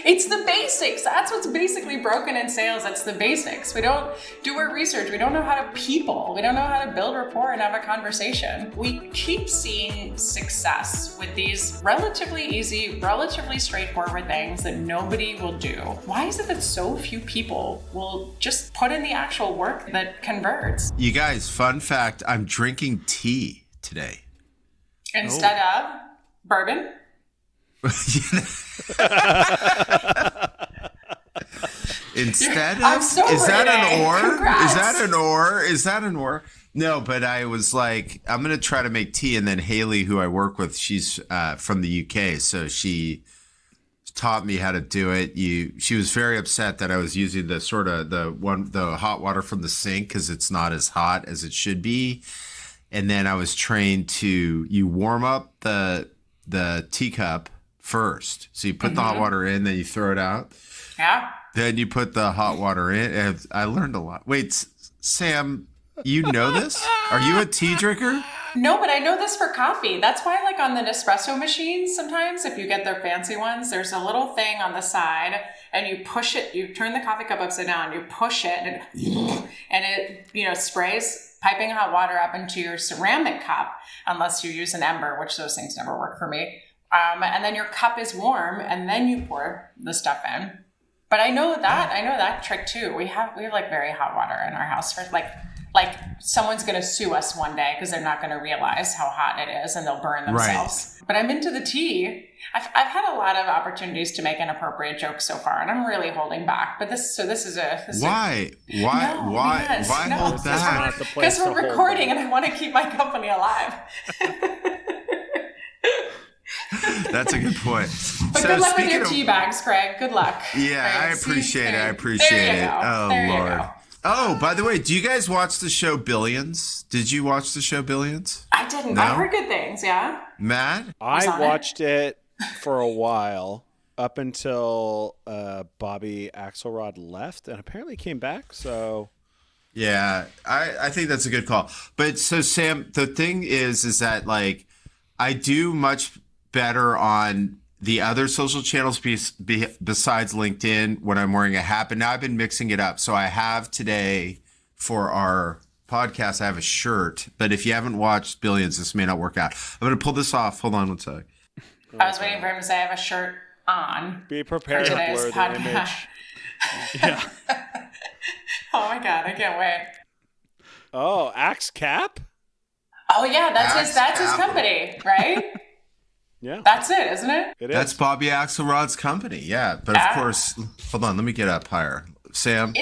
It's the basics. That's what's basically broken in sales. It's the basics. We don't do our research. We don't know how to people. We don't know how to build rapport and have a conversation. We keep seeing success with these relatively easy, relatively straightforward things that nobody will do. Why is it that so few people will just put in the actual work that converts? You guys, fun fact, I'm drinking tea today. Instead of bourbon? Instead I'm of, sober is that today. an or? Congrats. Is that an or? Is that an or? No, but I was like, I'm going to try to make tea. And then Haley, who I work with, she's from the UK. So she taught me how to do it. She was very upset that I was using the sort of the hot water from the sink because it's not as hot as it should be. And then I was trained you warm up the teacup first. So you put the hot water in, then you throw it out. Yeah. Then you put the hot water in. And I learned a lot. Wait, Sam, you know this? Are you a tea drinker? No, but I know this for coffee. That's why, like on the Nespresso machines, sometimes if you get their fancy ones, there's a little thing on the side and you push it, you turn the coffee cup upside down, you push it and it sprays piping hot water up into your ceramic cup, unless you use an ember, which those things never work for me. And then your cup is warm and then you pour the stuff in. But I know that trick too. We have like very hot water in our house for like someone's going to sue us one day because they're not going to realize how hot it is and they'll burn themselves. Right. But I'm into the tea. I've had a lot of opportunities to make inappropriate jokes so far, and I'm really holding back. But this is why hold back? Because we're recording, and I want to keep my company alive. That's a good point. But good luck with your tea bags, Craig. Good luck. Yeah, Craig. I appreciate it. Oh, Lord. Oh, by the way, do you guys watch the show Billions? Did you watch the show Billions? I didn't. No? I heard good things, yeah. Matt? I watched it for a while up until Bobby Axelrod left and apparently came back, so... Yeah, I think that's a good call. But so, Sam, the thing is that, like, I do much better on the other social channels besides LinkedIn when I'm wearing a hat. But now I've been mixing it up. So I have today for our podcast, I have a shirt. But if you haven't watched Billions, this may not work out. I'm going to pull this off. Hold on one sec. I was waiting for him to say I have a shirt on. Be prepared to blur the image. Yeah. Oh my God, I can't wait. Oh, Axe Cap? Oh yeah, that's his company, right? Yeah. That's it, isn't it? That's Bobby Axelrod's company, yeah. But of course, hold on, let me get up higher. Sam?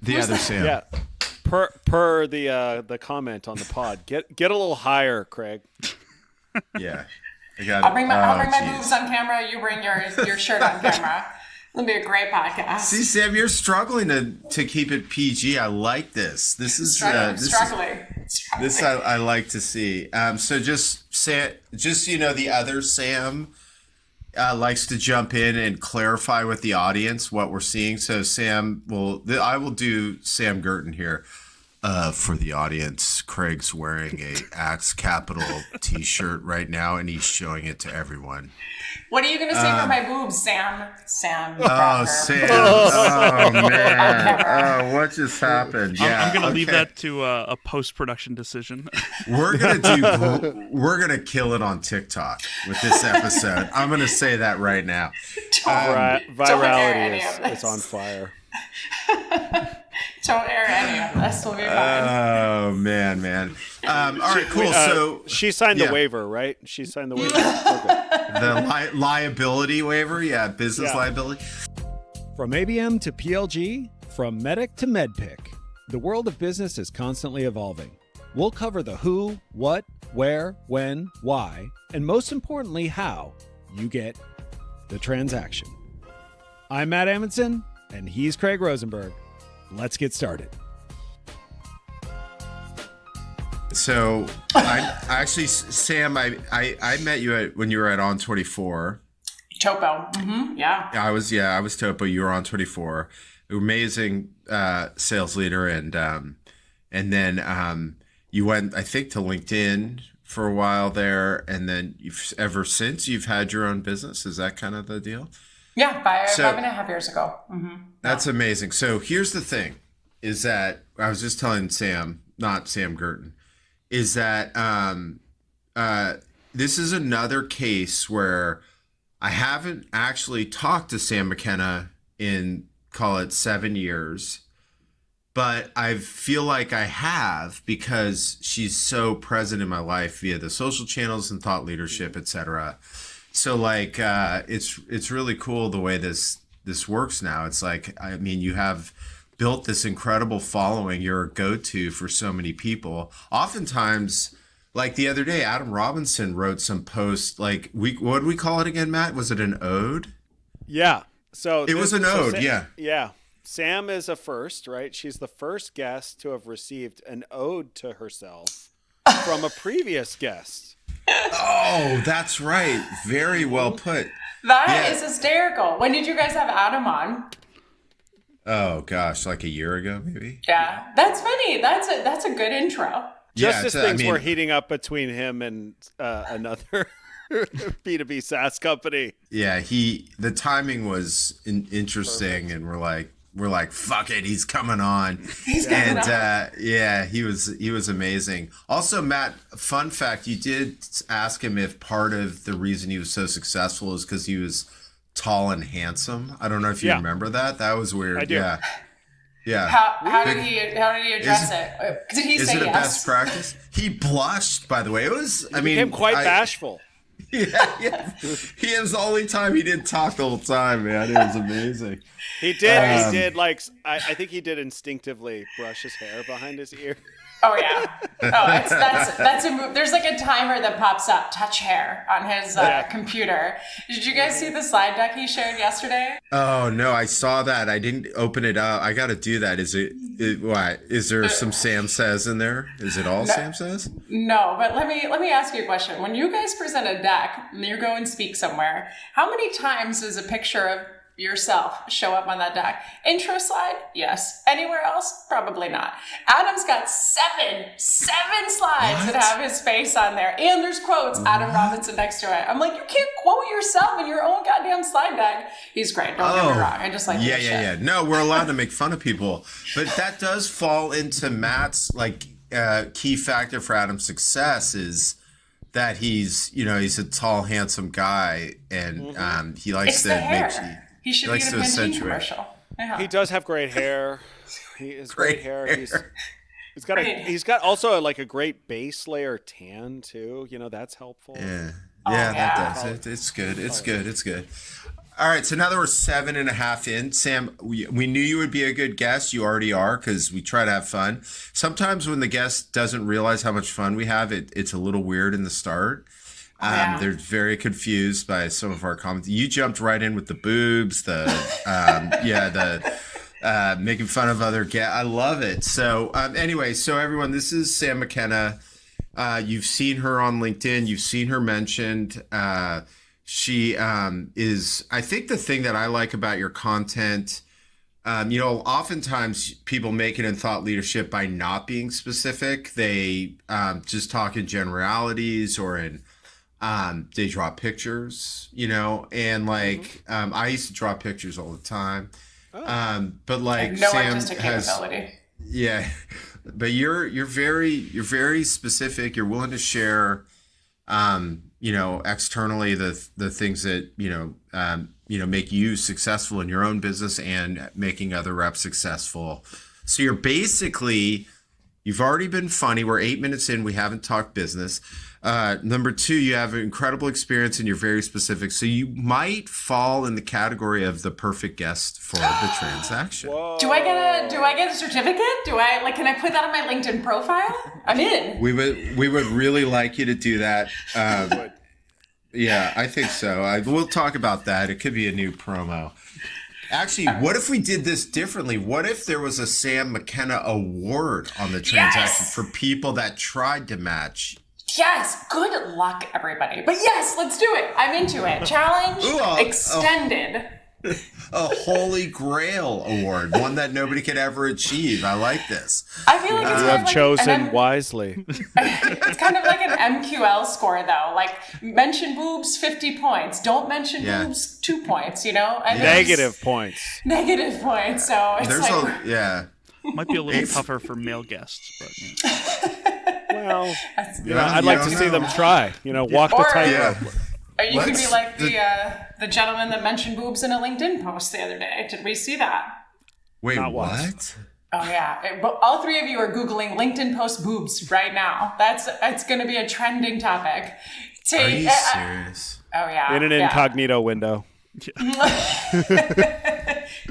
The other Sam. Yeah. Per the comment on the pod. Get a little higher, Craig. Yeah. I'll bring my boobs on camera, you bring your shirt on camera. It'll be a great podcast. See, Sam, you're struggling to keep it PG. I like this. This is struggling. This I like to see. So the other Sam likes to jump in and clarify with the audience what we're seeing. So Sam I will do Sam Gurton here. For the audience, Craig's wearing a Axe Capital t-shirt right now, and he's showing it to everyone. What are you going to say for my boobs, Sam? Sam. Oh, Sam. Oh, man. Oh, what just happened? Yeah, I'm going to leave that to a post-production decision. We're going to kill it on TikTok with this episode. I'm going to say that right now. Virality is on fire. Don't air any of this. We'll be fine. Oh, man. All right, cool. So she signed the waiver, right? She signed the waiver. The liability waiver, business liability. From ABM to PLG, from Medic to MedPick, the world of business is constantly evolving. We'll cover the who, what, where, when, why, and most importantly, how you get the transaction. I'm Matt Amundsen, and he's Craig Rosenberg. Let's get started. So, Sam, I met you when you were at On24. Topo. Mm-hmm. Yeah. I was Topo. You were On24. Amazing sales leader, and then you went, I think, to LinkedIn for a while there, and then ever since you've had your own business. Is that kind of the deal? Yeah, 5.5 years ago. Mm-hmm. That's amazing. So here's the thing, is that I was just telling Sam, not Sam Girton, is that this is another case where I haven't actually talked to Sam McKenna in, call it 7 years, but I feel like I have because she's so present in my life via the social channels and thought leadership, etc. So like, it's really cool the way this works now. It's like, I mean, you have built this incredible following. You're a go-to for so many people. Oftentimes, like the other day, Adam Robinson wrote some post, like what did we call it again, Matt? Was it an ode? Yeah. So it was an ode. Yeah. Yeah. Sam is a first, right? She's the first guest to have received an ode to herself from a previous guest. Oh, that's right. Very well put. That is hysterical. When did you guys have Adam on? Oh gosh, like a year ago, maybe. Yeah, that's funny. That's a good intro. Just as things were heating up between him and another B2B SaaS company. Yeah, the timing was interesting. Perfect. And we're like, fuck it, he's coming on. Yeah, he was amazing. Also, Matt, fun fact, you did ask him if part of the reason he was so successful is because he was tall and handsome. I don't know if you remember that. That was weird. I do. Yeah. How did he address it? Did he say yes? Is it a best practice? He blushed, by the way. It was, he became quite bashful. Yeah. He was the only time he didn't talk the whole time, man. It was amazing. He did like, I think he did instinctively brush his hair behind his ear. Oh yeah. Oh, that's a move. There's like a timer that pops up, touch hair, on his computer. Did you guys see the slide deck he shared yesterday? Oh no, I saw that. I didn't open it up. I got to do that. What? Is there some SamSales in there? Is it all SamSales? No, but let me ask you a question. When you guys present a deck and you go and speak somewhere, how many times does a picture of yourself show up on that deck? Intro slide? Yes. Anywhere else? Probably not. Adam's got seven slides that have his face on there. And there's quotes, Adam Robinson next to it. I'm like, you can't quote yourself in your own goddamn slide deck. He's great. Don't get me wrong. I just like yeah. No, we're allowed to make fun of people. But that does fall into Matt's key factor for Adam's success is that he's a tall, handsome guy, and he likes to make. He should be in a Pantene commercial. Yeah. He does have great hair. He has great hair. He's got also like a great base layer tan too. That's helpful. Yeah, that does. It's good. It's good. All right, so now that we're 7.5 in, Sam, we knew you would be a good guest. You already are because we try to have fun. Sometimes when the guest doesn't realize how much fun we have, it's a little weird in the start. They're very confused by some of our comments. You jumped right in with the boobs, making fun of other guests. I love it. So anyway, so everyone, this is Sam McKenna. You've seen her on LinkedIn. You've seen her mentioned. She is, I think the thing that I like about your content, oftentimes people make it in thought leadership by not being specific. They just talk in generalities or in they draw pictures, and I used to draw pictures all the time. But like no Sam artistic capability. But you're very specific. You're willing to share, externally the things that, make you successful in your own business and making other reps successful. So you've already been funny. We're 8 minutes in. We haven't talked business. Number 2, you have an incredible experience and you're very specific. So you might fall in the category of the perfect guest for the transaction. Whoa. Do I get a certificate? Can I put that on my LinkedIn profile? I'm in. We would really like you to do that. Yeah, I think so. We'll talk about that. It could be a new promo. Actually, what if we did this differently? What if there was a Sam McKenna award on the transaction for people that tried to match? Yes, good luck, everybody. But yes, let's do it. I'm into it. Challenge extended. A holy grail award, one that nobody could ever achieve. I like this. I feel like it's You kind have of like chosen wisely. It's kind of like an MQL score, though. Like, mention boobs, 50 points. Don't mention boobs, 2 points, you know? And Negative points. Negative points. So it's There's Might be a little tougher for male guests, but Well, Yeah, I'd you like don't to see know. them try. Walk the Or- tightrope. Or you could be Let's- like the gentleman that mentioned boobs in a LinkedIn post the other day. Did we see that? Wait, Not what? once. Oh yeah, but all three of you are Googling LinkedIn post boobs right now. It's going to be a trending topic. Are you serious? Oh yeah. In an yeah. incognito window.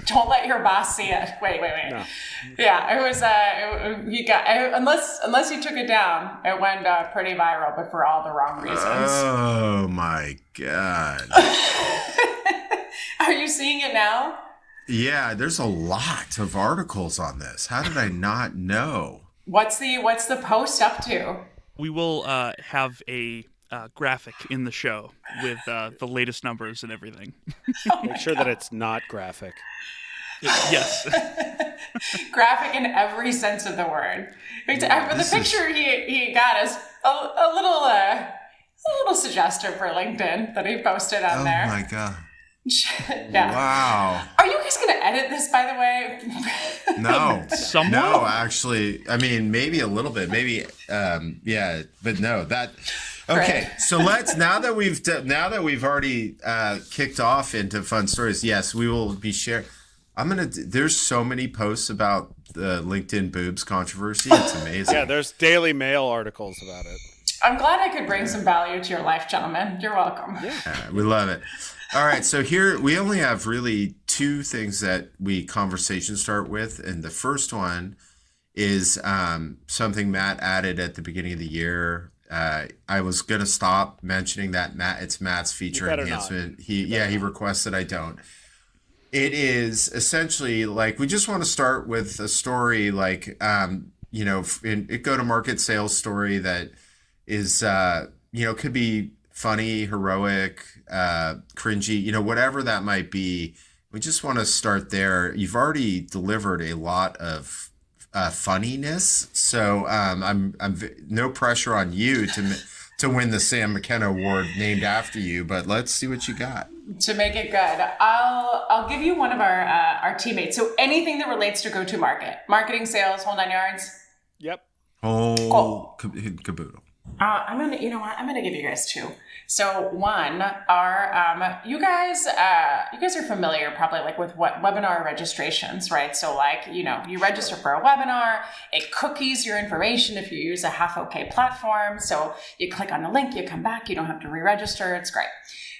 Don't let your boss see it. Wait. No. Yeah, it was. You got unless you took it down, it went pretty viral, but for all the wrong reasons. Oh my God. Are you seeing it now? Yeah, there's a lot of articles on this. How did I not know? What's the post up to? we will have a graphic in the show with the latest numbers and everything. Make sure that it's not graphic. Yes. Graphic in every sense of the word. But the picture he got is a little suggestive for LinkedIn that he posted on there. Oh my God. Yeah. Wow. Are you guys going to edit this, by the way? No. Somewhat? No, actually. I mean, maybe a little bit. Maybe, yeah. But no, that. Okay, Great. so let's now that we've already kicked off into fun stories. Yes, we will be sharing. There's so many posts about the LinkedIn boobs controversy. It's amazing. Yeah, there's Daily Mail articles about it. I'm glad I could bring some value to your life, gentlemen. You're welcome. We love it. All right, so here we only have really two things that we conversation start with, and the first one is something Matt added at the beginning of the year. I was gonna stop mentioning that it's Matt's feature enhancement. He requested I don't. It is essentially like we just want to start with a story like a go-to-market sales story that is could be funny, heroic, cringy, whatever that might be. We just want to start there. You've already delivered a lot of funniness, so I'm no pressure on you to win the Sam McKenna Award named after you, but let's see what you got. To make it good, I'll give you one of our teammates. So anything that relates to go-to-market, marketing, sales, whole nine yards. Yep. Oh, caboodle. I'm gonna give you guys two. So one are you guys are familiar probably like with what webinar registrations, right? So like you register for a webinar, it cookies your information if you use a half okay platform. So you click on the link, you come back, you don't have to re-register. It's great.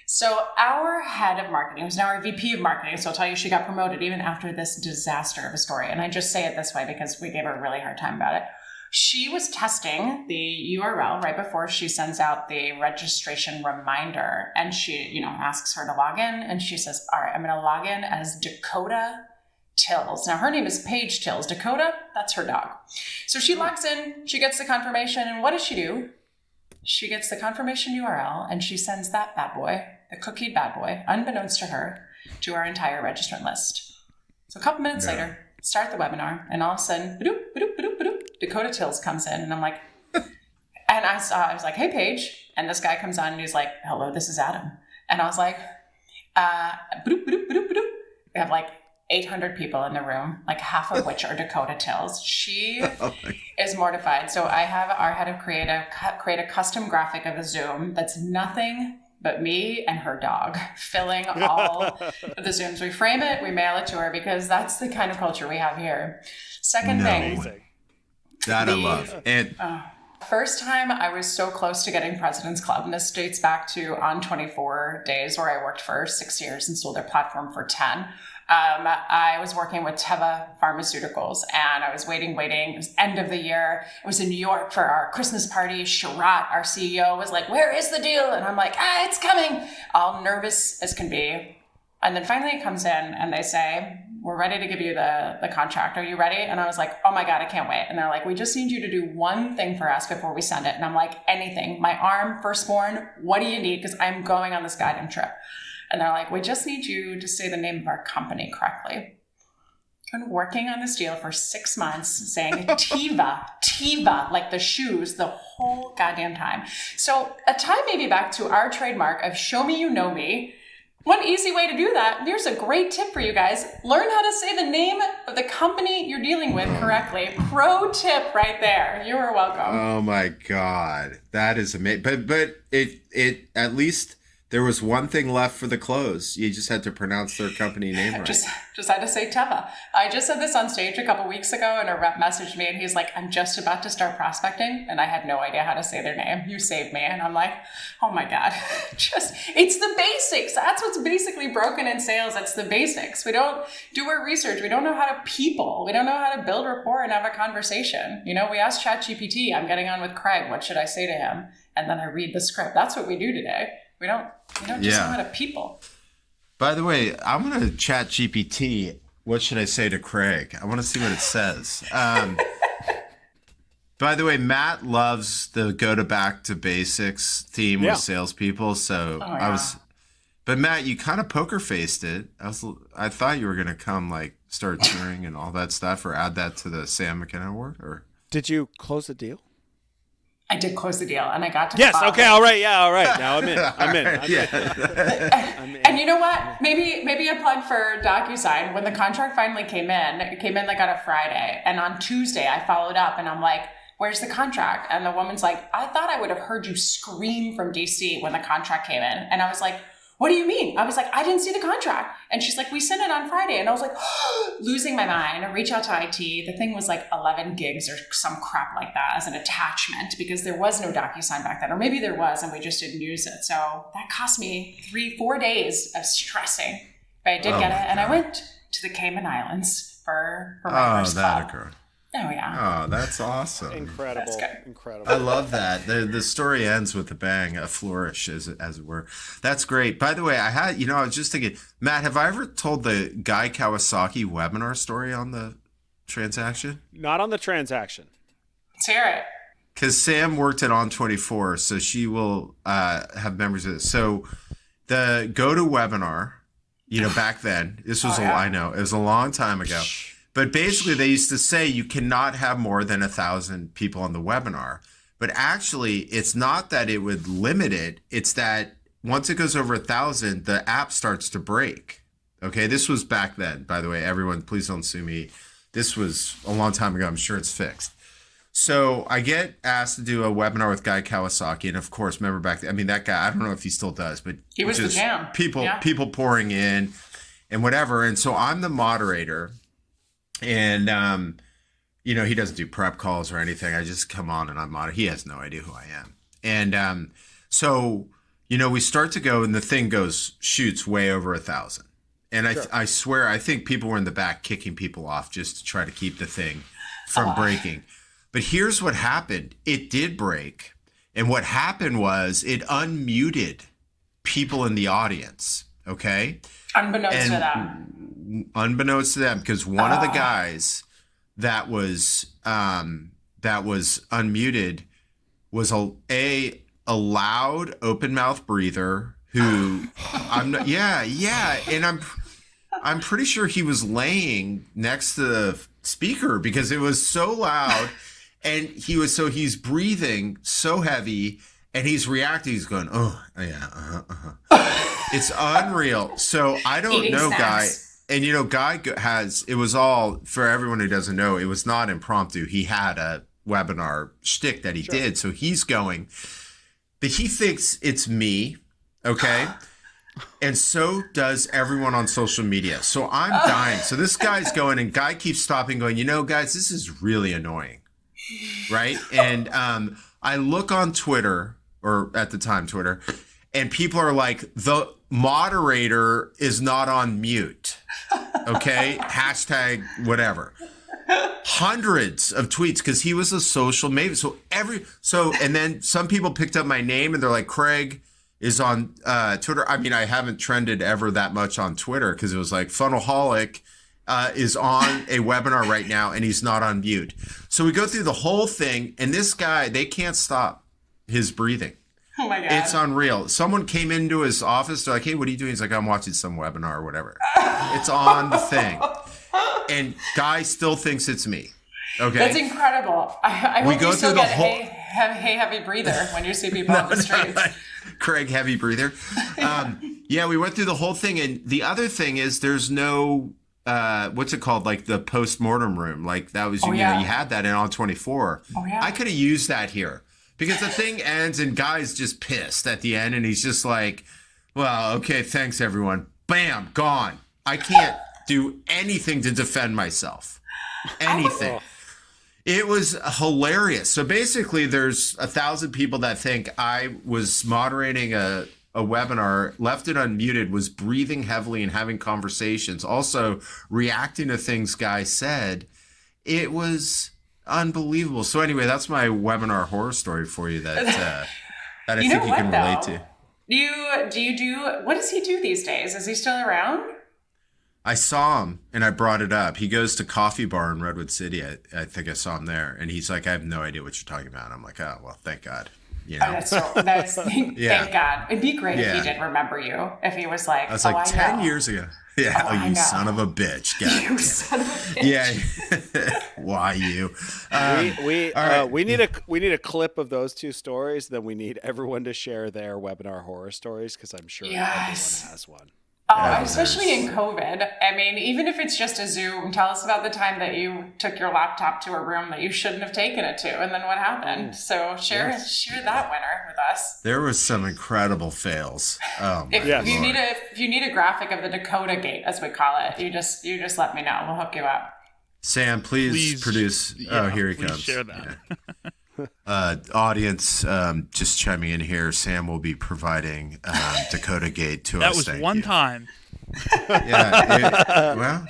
So our head of marketing, who's now our VP of marketing, so I'll tell you she got promoted even after this disaster of a story. And I just say it this way because we gave her a really hard time about it. She was testing the URL right before she sends out the registration reminder. And she, asks her to log in. And she says, all right, I'm going to log in as Dakota Tills. Now, her name is Paige Tills. Dakota, that's her dog. So she logs in, she gets the confirmation. And what does she do? She gets the confirmation URL and she sends that bad boy, the cookied bad boy, unbeknownst to her, to our entire registrant list. So a couple minutes later, start the webinar, and all of a sudden, ba-doop, ba-doop, ba-doop, ba-doop, Dakota Tills comes in, and I'm like, and I was like, hey, Paige. And this guy comes on and he's like, hello, this is Adam. And I was like, ba-doop, ba-doop, ba-doop, ba-doop. We have like 800 people in the room, like half of which are Dakota Tills. She is mortified. So I have our head of create a custom graphic of a Zoom that's nothing but me and her dog filling all of the Zooms. We frame it, we mail it to her because that's the kind of culture we have here. Second thing. Amazing. That I love. And First time I was so close to getting President's Club, and this dates back to On 24 Days, where I worked for 6 years and sold their platform for 10. I was working with Teva Pharmaceuticals, and I was waiting. It was end of the year. It was in New York for our Christmas party. Sharat, our CEO, was like, where is the deal? And I'm like, it's coming. All nervous as can be. And then finally it comes in and they say, we're ready to give you the contract. Are you ready? And I was like, oh my God, I can't wait. And they're like, we just need you to do one thing for us before we send it. And I'm like, anything. My arm, firstborn, what do you need? Because I'm going on this guiding trip. And they're like, we just need you to say the name of our company correctly. I've been working on this deal for 6 months saying Tiva, like the shoes, the whole goddamn time. So a tie maybe back to our trademark of show me you know me. One easy way to do that, here's a great tip for you guys. Learn how to say the name of the company you're dealing with correctly. Pro tip right there. You are welcome. Oh my God. That is amazing. But it at least there was one thing left for the close. You just had to pronounce their company name right. Just had to say Teva. I just said this on stage a couple weeks ago, and a rep messaged me, and he's like, I'm just about to start prospecting, and I had no idea how to say their name. You saved me. And I'm like, oh my God. It's the basics. That's what's basically broken in sales. It's the basics. We don't do our research. We don't know how to people. We don't know how to build rapport and have a conversation. You know, we asked ChatGPT, I'm getting on with Craig. What should I say to him? And then I read the script. That's what we do today. We don't just know how to people. By the way, I'm going to chat GPT. What should I say to Craig? I want to see what it says. By the way, Matt loves the go to back to basics theme with salespeople. So but Matt, you kind of poker faced it. I thought you were going to come like start cheering and all that stuff, or add that to the Sam McKenna Award. Or did you close the deal? I did close the deal, and I got to yes. Okay. All right. Yeah. All right. Now I'm in. I'm in. And you know what? Maybe a plug for DocuSign. When the contract finally came in, it came in like on a Friday, and on Tuesday I followed up, and I'm like, "Where's the contract?" And the woman's like, "I thought I would have heard you scream from DC when the contract came in," and I was like, what do you mean? I was like, I didn't see the contract. And she's like, we sent it on Friday. And I was like, losing my mind. I reach out to IT. The thing was like 11 gigs or some crap like that as an attachment, because there was no DocuSign back then. Or maybe there was and we just didn't use it. So that cost me 3-4 days of stressing. But I did get it. And I went to the Cayman Islands for my first club. Occurred. Oh, yeah. Oh, that's awesome. Incredible. That's good. Incredible. I love that. The story ends with a bang, a flourish, as it were. That's great. By the way, I was just thinking, Matt, have I ever told the Guy Kawasaki webinar story on the transaction? Not on the transaction. Let's hear it. Because Sam worked at On24, so she will have memories of it. So the GoToWebinar, back then, this was, I know, it was a long time ago. But basically, they used to say you cannot have more than 1,000 people on the webinar. But actually, it's not that it would limit it. It's that once it goes over 1,000, the app starts to break. Okay, this was back then, by the way. Everyone, please don't sue me. This was a long time ago. I'm sure it's fixed. So I get asked to do a webinar with Guy Kawasaki. And of course, remember back then, that guy, I don't know if he still does, but he was the jam. People pouring in and whatever. And so I'm the moderator. And, he doesn't do prep calls or anything. I just come on and I'm on. He has no idea who I am. And so, we start to go and the thing shoots way over 1,000. And I swear, I think people were in the back kicking people off just to try to keep the thing from breaking. But here's what happened. It did break. And what happened was it unmuted people in the audience. Okay. Unbeknownst to them. Unbeknownst to them, because one of the guys that was unmuted was a loud open mouth breather who and I'm pretty sure he was laying next to the speaker because it was so loud and he's breathing so heavy and he's reacting. He's going, oh yeah, It's unreal. So I don't Eating know, snacks. Guy. And, Guy it was all, for everyone who doesn't know, it was not impromptu. He had a webinar shtick that he did. So he's going, but he thinks it's me. Okay. And so does everyone on social media. So I'm dying. So this guy's going and Guy keeps stopping going, guys, this is really annoying. Right. And I look on Twitter, or at the time Twitter, and people are like, the moderator is not on mute. Okay. Hashtag whatever. Hundreds of tweets because he was a social maybe. And then some people picked up my name and they're like, Craig is on Twitter. I mean, I haven't trended ever that much on Twitter because it was like Funnelholic is on a webinar right now and he's not on mute. So we go through the whole thing and this guy, they can't stop his breathing. Oh my God. It's unreal. Someone came into his office. They're like, hey, what are you doing? He's like, I'm watching some webinar or whatever. It's on the thing. And Guy still thinks it's me. Okay. That's incredible. I We hope go you still through the get whole- hey, heavy breather when you see people on the streets. Craig, heavy breather. Yeah, we went through the whole thing. And the other thing is there's no, what's it called? Like the post-mortem room. Like that was, you know, you had that in On 24. Oh, yeah. I could have used that here because the thing ends and Guy's just pissed at the end. And he's just like, well, okay, thanks everyone. Bam, gone. I can't do anything to defend myself. Anything. It was hilarious. So basically there's 1,000 people that think I was moderating a webinar, left it unmuted, was breathing heavily and having conversations, also reacting to things Guy said. It was unbelievable. So anyway, that's my webinar horror story for you that I think you can relate to. What does he do these days? Is he still around? I saw him and I brought it up. He goes to Coffee Bar in Redwood City. I think I saw him there. And he's like, I have no idea what you're talking about. I'm like, oh, well, thank God. You know? Thank God. It'd be great if he didn't remember you. If he was like, I was like, 10 years ago. Yeah, you son of a bitch. God. You son of a bitch. Yeah. Why you? We need a clip of those two stories. Then we need everyone to share their webinar horror stories because I'm sure everyone has one. Oh, especially in COVID. I mean, even if it's just a Zoom, tell us about the time that you took your laptop to a room that you shouldn't have taken it to, and then what happened. So share that winner with us. There was some incredible fails. If you need a graphic of the Dakota Gate, as we call it, you just let me know. We'll hook you up. Sam, please produce. Here he comes. Share that. Yeah. Audience, just chiming in here. Sam will be providing Dakota Gate to us. That was one time. Yeah.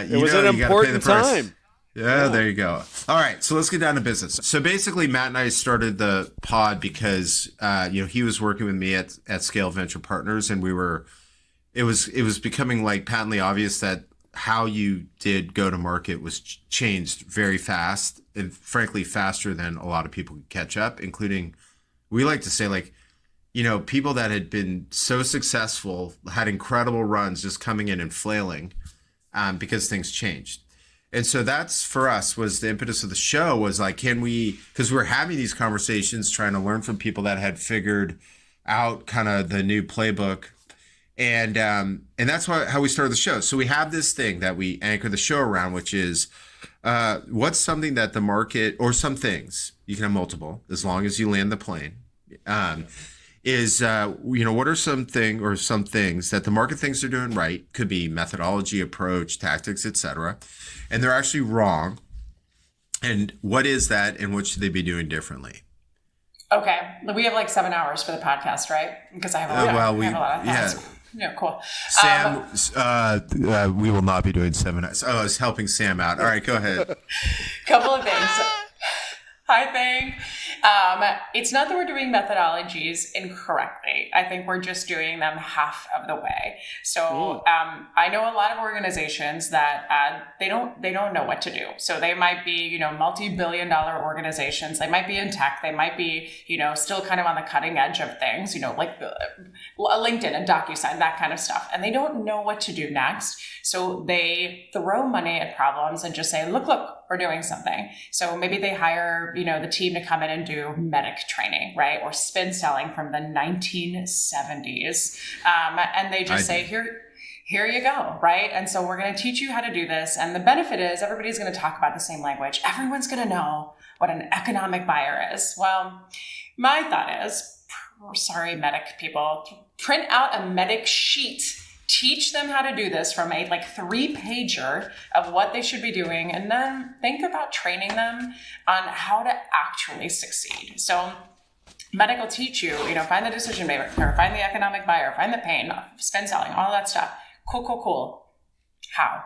It was an important time. Yeah, there you go. All right, so let's get down to business. So basically, Matt and I started the pod because he was working with me at Scale Venture Partners, and it was becoming like patently obvious that how you did go to market was changed very fast, and frankly faster than a lot of people could catch up, including, we like to say, like, people that had been so successful, had incredible runs, just coming in and flailing because things changed. And so that's, for us, was the impetus of the show, was like, because we were having these conversations, trying to learn from people that had figured out kind of the new playbook. And that's how we started the show. So we have this thing that we anchor the show around, which is what's something that the market, or some things, you can have multiple, as long as you land the plane, what are some things that the market thinks they're doing right, could be methodology, approach, tactics, etc., and they're actually wrong. And what is that, and what should they be doing differently? Okay, we have like 7 hours for the podcast, right? Because I have a lot of thoughts. Yeah, cool. Sam, we will not be doing 7 hours. Oh, I was helping Sam out. All right, go ahead. Couple of things. Hi, Thing. It's not that we're doing methodologies incorrectly. I think we're just doing them half of the way. So I know a lot of organizations that they don't know what to do. So they might be, multi-billion-dollar organizations. They might be in tech. They might be, still kind of on the cutting edge of things, like LinkedIn and DocuSign, that kind of stuff. And they don't know what to do next. So they throw money at problems and just say, look, we're doing something. So maybe they hire, the team to come in and do medic training, right? Or spin selling from the 1970s. And they just say, here you go, right? And so we're going to teach you how to do this. And the benefit is everybody's going to talk about the same language. Everyone's going to know what an economic buyer is. Well, my thought is, sorry, medic people, print out a medic sheet. Teach them how to do this from a 3-pager of what they should be doing, and then think about training them on how to actually succeed. So medic will teach you, find the decision maker, find the economic buyer, find the pain, spin selling, all that stuff. Cool. How?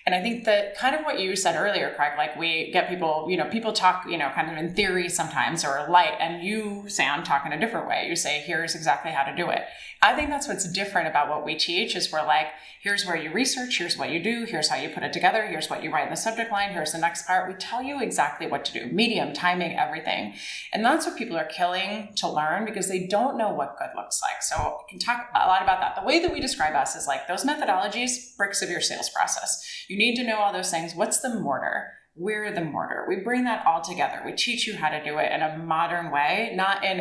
And I think that kind of what you said earlier, Craig, like we get people, people talk, kind of in theory sometimes or light, and you, Sam, talk in a different way. You say, here's exactly how to do it. I think that's what's different about what we teach is we're like, here's where you research, here's what you do, here's how you put it together, here's what you write in the subject line, here's the next part. We tell you exactly what to do, medium, timing, everything. And that's what people are killing to learn because they don't know what good looks like. So we can talk a lot about that. The way that we describe us is like those methodologies, bricks of your sales process. You need to know all those things. What's the mortar? We're the mortar. We bring that all together. We teach you how to do it in a modern way, not in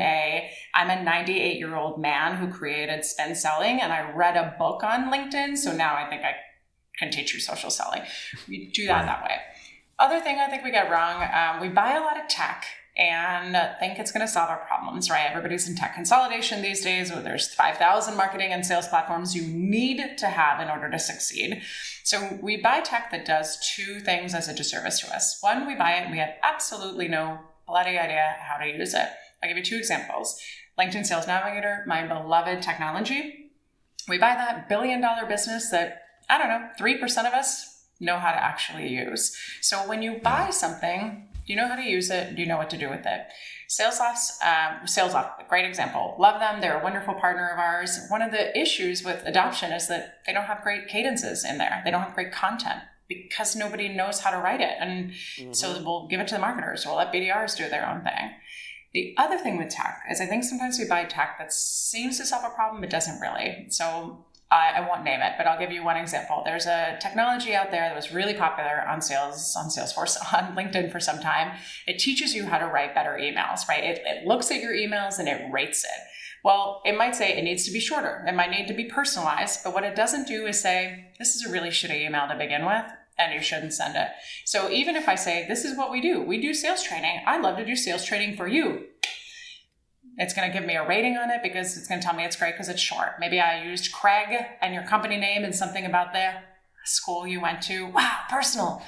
I'm a 98-year-old man who created spin selling and I read a book on LinkedIn, so now I think I can teach you social selling. We do that way. Other thing I think we get wrong, we buy a lot of tech and think it's going to solve our problems, right? Everybody's in tech consolidation these days. There's 5,000 marketing and sales platforms you need to have in order to succeed. So we buy tech that does two things as a disservice to us. One, we buy it and we have absolutely no bloody idea how to use it. I'll give you two examples. LinkedIn Sales Navigator, my beloved technology. We buy that $1 billion business that, 3% of us know how to actually use. So when you buy something, do you know how to use it? Do you know what to do with it? SalesLoft, great example. Love them. They're a wonderful partner of ours. One of the issues with adoption is that they don't have great cadences in there. They don't have great content because nobody knows how to write it. And so we'll give it to the marketers. We'll let BDRs do their own thing. The other thing with tech is I think sometimes we buy tech that seems to solve a problem, but doesn't really. So I won't name it, but I'll give you one example. There's a technology out there that was really popular on Salesforce, on LinkedIn for some time. It teaches you how to write better emails, right? It looks at your emails and it rates it. Well, it might say it needs to be shorter. It might need to be personalized, but what it doesn't do is say, this is a really shitty email to begin with, and you shouldn't send it. So even if I say, this is what we do sales training. I'd love to do sales training for you. It's going to give me a rating on it because it's going to tell me it's great because it's short. Maybe I used Craig and your company name and something about the school you went to. Wow, personal.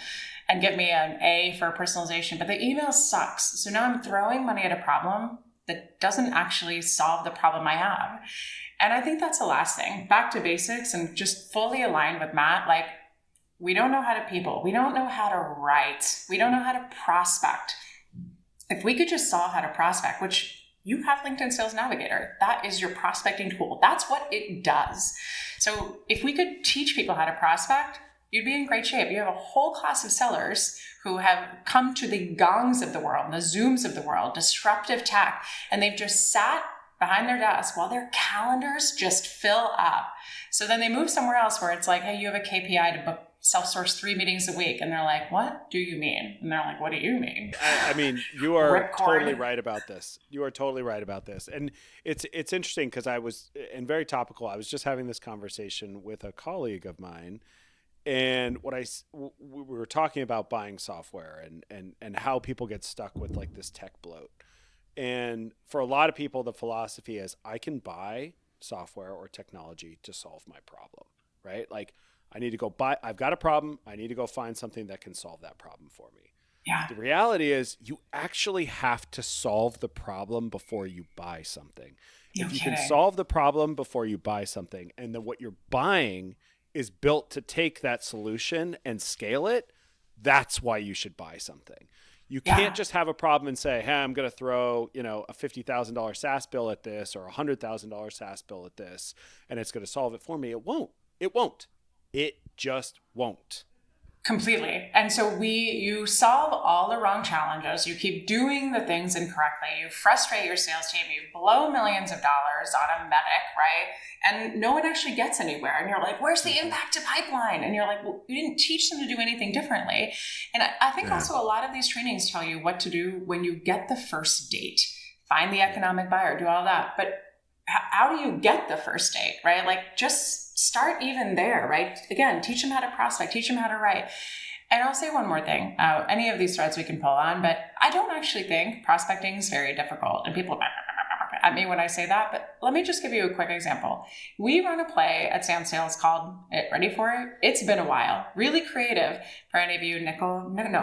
And give me an A for personalization. But the email sucks. So now I'm throwing money at a problem that doesn't actually solve the problem I have. And I think that's the last thing. Back to basics and just fully aligned with Matt. Like, we don't know how to people. We don't know how to write. We don't know how to prospect. If we could just solve how to prospect, which you have LinkedIn Sales Navigator. That is your prospecting tool. That's what it does. So if we could teach people how to prospect, you'd be in great shape. You have a whole class of sellers who have come to the Gongs of the world, the Zooms of the world, disruptive tech, and they've just sat behind their desk while their calendars just fill up. So then they move somewhere else where it's like, hey, you have a KPI to book self-source 3 meetings a week. And they're like, what do you mean? And they're like, what do you mean? I mean, you are totally right about this. You are totally right about this. And it's interesting because and very topical, I was just having this conversation with a colleague of mine. And we were talking about buying software and how people get stuck with like this tech bloat. And for a lot of people, the philosophy is I can buy software or technology to solve my problem, right? Like, I've got a problem. I need to go find something that can solve that problem for me. Yeah. The reality is you actually have to solve the problem before you buy something. If you can solve the problem before you buy something, and then what you're buying is built to take that solution and scale it, that's why you should buy something. You can't just have a problem and say, hey, I'm going to throw, a $50,000 SaaS bill at this or a $100,000 SaaS bill at this, and it's going to solve it for me. It won't. It just won't. Completely. And so you solve all the wrong challenges. You keep doing the things incorrectly. You frustrate your sales team. You blow millions of dollars on a medic, right? And no one actually gets anywhere. And you're like, where's the impact to pipeline? And you're like, well, you didn't teach them to do anything differently. And I think also a lot of these trainings tell you what to do when you get the first date. Find the economic buyer, do all that. But how do you get the first date, right? Like, just start even there, right? Again, teach them how to prospect, teach them how to write. And I'll say one more thing. Any of these threads we can pull on, but I don't actually think prospecting is very difficult. And people at me when I say that, but let me just give you a quick example. We run a play at SamSales called Ready for It? It's been a while. Really creative. For any of you,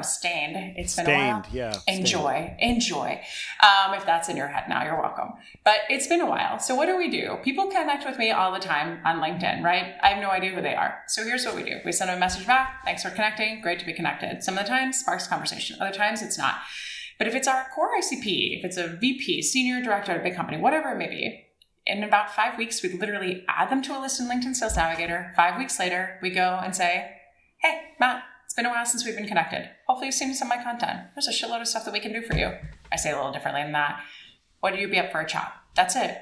Stained. It's been a while. Yeah. Enjoy. If that's in your head now, you're welcome. But it's been a while. So what do? People connect with me all the time on LinkedIn, right? I have no idea who they are. So here's what we do. We send them a message back. Thanks for connecting. Great to be connected. Some of the times sparks conversation. Other times it's not. But if it's our core ICP, if it's a VP, senior director at a big company, whatever it may be, in about 5 weeks, we literally add them to a list in LinkedIn Sales Navigator. 5 weeks later, we go and say, hey, Matt, it's been a while since we've been connected. Hopefully you've seen some of my content. There's a shitload of stuff that we can do for you. I say a little differently than that. Would you be up for a chat? That's it.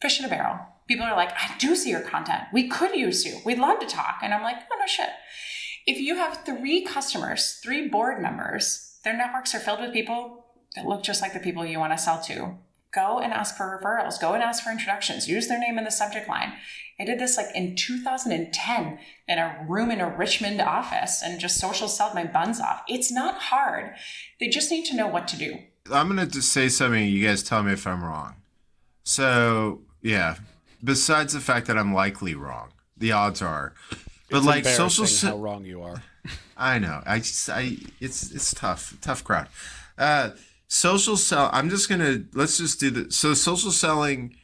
Fish in a barrel. People are like, I do see your content. We could use you. We'd love to talk. And I'm like, oh, no shit. If you have 3 customers, 3 board members, their networks are filled with people that look just like the people you want to sell to, go and ask for referrals. Go and ask for introductions. Use their name in the subject line. I did this like in 2010 in a room in a Richmond office and just social sold my buns off. It's not hard. They just need to know what to do. I'm going to just say something. You guys tell me if I'm wrong. So, yeah, besides the fact that I'm likely wrong, the odds are. But it's like social, how wrong you are. I know. It's tough crowd. Social sell. Let's just do the. So social selling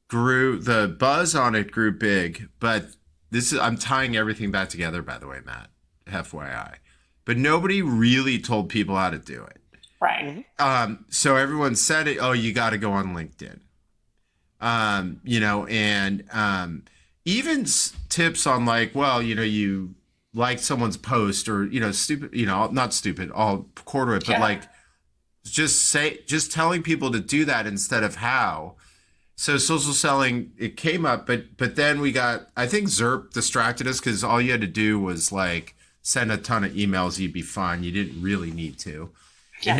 grew. The buzz on it grew big, but I'm tying everything back together. By the way, Matt, FYI, but nobody really told people how to do it. Right. So everyone said it. Oh, you got to go on LinkedIn. Even tips on like, well, you like someone's post or, stupid, not stupid, I'll quarter it, but like just telling people to do that instead of how. So social selling, it came up, but then I think Zerp distracted us because all you had to do was like send a ton of emails, you'd be fine. You didn't really need to. Yeah, and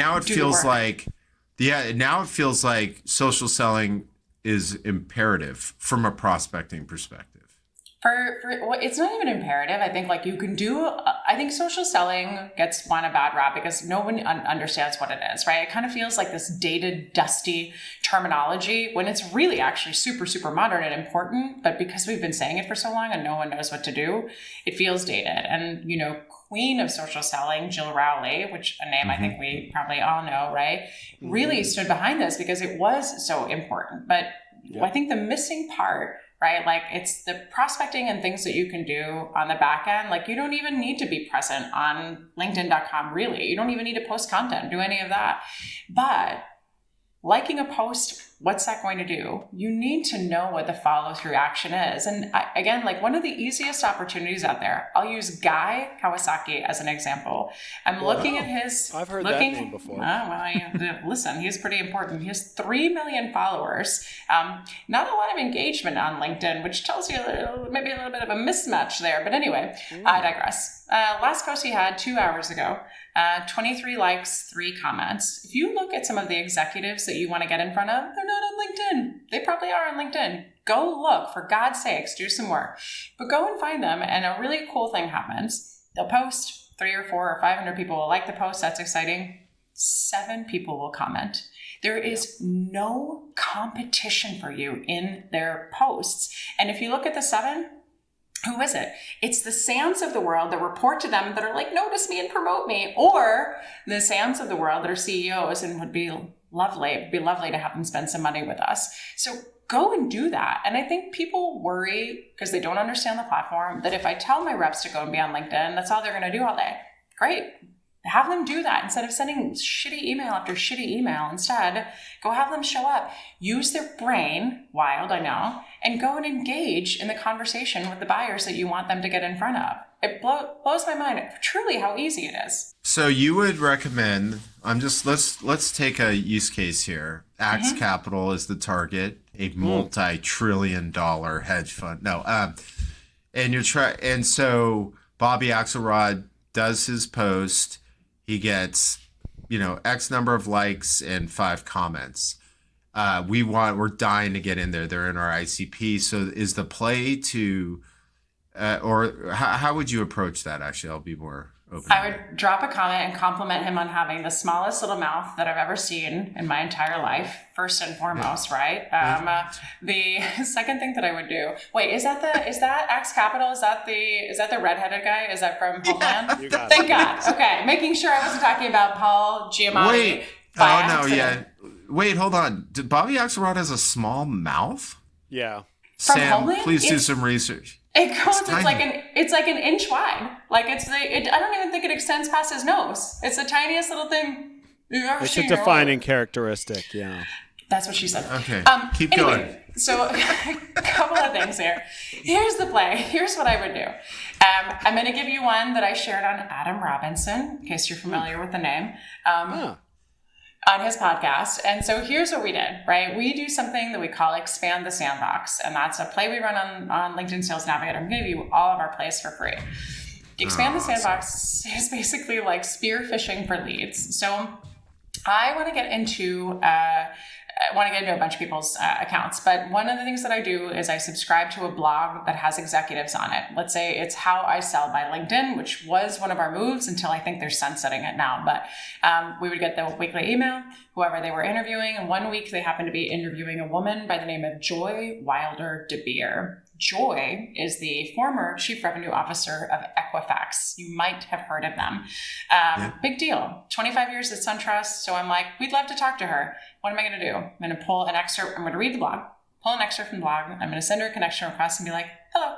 now it feels like social selling is imperative from a prospecting perspective. It's not even imperative. I think like you can do, I think social selling gets a bad rap because no one understands what it is, right? It kind of feels like this dated, dusty terminology when it's really actually super, super modern and important. But because we've been saying it for so long and no one knows what to do, it feels dated. And, queen of social selling, Jill Rowley, which a name I think we probably all know, right? Really stood behind this because it was so important. But I think the missing part, right? Like it's the prospecting and things that you can do on the back end. Like you don't even need to be present on LinkedIn.com, really. You don't even need to post content, do any of that. But liking a post, what's that going to do? You need to know what the follow through action is. And again, like one of the easiest opportunities out there, I'll use Guy Kawasaki as an example. I'm looking at his... I've heard that name before. Listen, he's pretty important. He has 3 million followers. Not a lot of engagement on LinkedIn, which tells you maybe a little bit of a mismatch there. But anyway, I digress. Last post he had 2 hours ago. 23 likes, 3 comments. If you look at some of the executives that you want to get in front of, they're not on LinkedIn. They probably are on LinkedIn. Go look, for God's sakes, do some work. But go and find them, and a really cool thing happens. They'll post, 3 or 4 or 500 people will like the post. That's exciting. 7 people will comment. There is no competition for you in their posts. And if you look at the 7, who is it? It's the Sams of the world that report to them that are like, notice me and promote me, or the Sams of the world that are CEOs and would be lovely. It'd be lovely to have them spend some money with us. So go and do that. And I think people worry because they don't understand the platform that if I tell my reps to go and be on LinkedIn, that's all they're going to do all day. Great. Have them do that instead of sending shitty email after shitty email. Instead, go have them show up, use their brain, wild, I know, and go and engage in the conversation with the buyers that you want them to get in front of. It blows my mind truly how easy it is. So you would recommend, let's take a use case here. Axe Capital is the target, a multi-trillion-dollar hedge fund. And so Bobby Axelrod does his post. He gets, X number of likes and 5 comments. We're dying to get in there. They're in our ICP. So is the play to, or how would you approach that? Actually, I'll be more I would drop a comment and compliment him on having the smallest little mouth that I've ever seen in my entire life, first and foremost, right? The second thing that I would do, wait, is that Axe Capital? Is that the redheaded guy? Is that from Homeland? You got it. Thank God. Okay, making sure I wasn't talking about Paul Giamatti. Wait, Wait, hold on. Did Bobby Axelrod has a small mouth? Yeah. From Sam, Homeland? please do some research. It goes. It's tiny. like an inch wide. Like I don't even think it extends past his nose. It's the tiniest little thing you've ever It's seen. a defining characteristic. Yeah. That's what she said. Okay. Keep Anyway, going. So a couple of things here. Here's the play. Here's what I would do. I'm going to give you one that I shared on Adam Robinson, in case you're familiar with the name. On his podcast. And so here's what we did, right? We do something that we call Expand the Sandbox. And that's a play we run on LinkedIn Sales Navigator. I'm going to give you all of our plays for free. Expand the Sandbox is basically like spearfishing for leads. So I want to get into a bunch of people's accounts. But one of the things that I do is I subscribe to a blog that has executives on it. Let's say it's How I Sell by LinkedIn, which was one of our moves until I think they're sunsetting it now. But we would get the weekly email, whoever they were interviewing. And one week they happened to be interviewing a woman by the name of Joy Wilder DeBeer. Joy is the former Chief Revenue Officer of Equifax. You might have heard of them. Big deal. 25 years at SunTrust. So I'm like, we'd love to talk to her. What am I going to do? I'm going to pull an excerpt. I'm going to read the blog, pull an excerpt from the blog. I'm going to send her a connection request and be like, hello,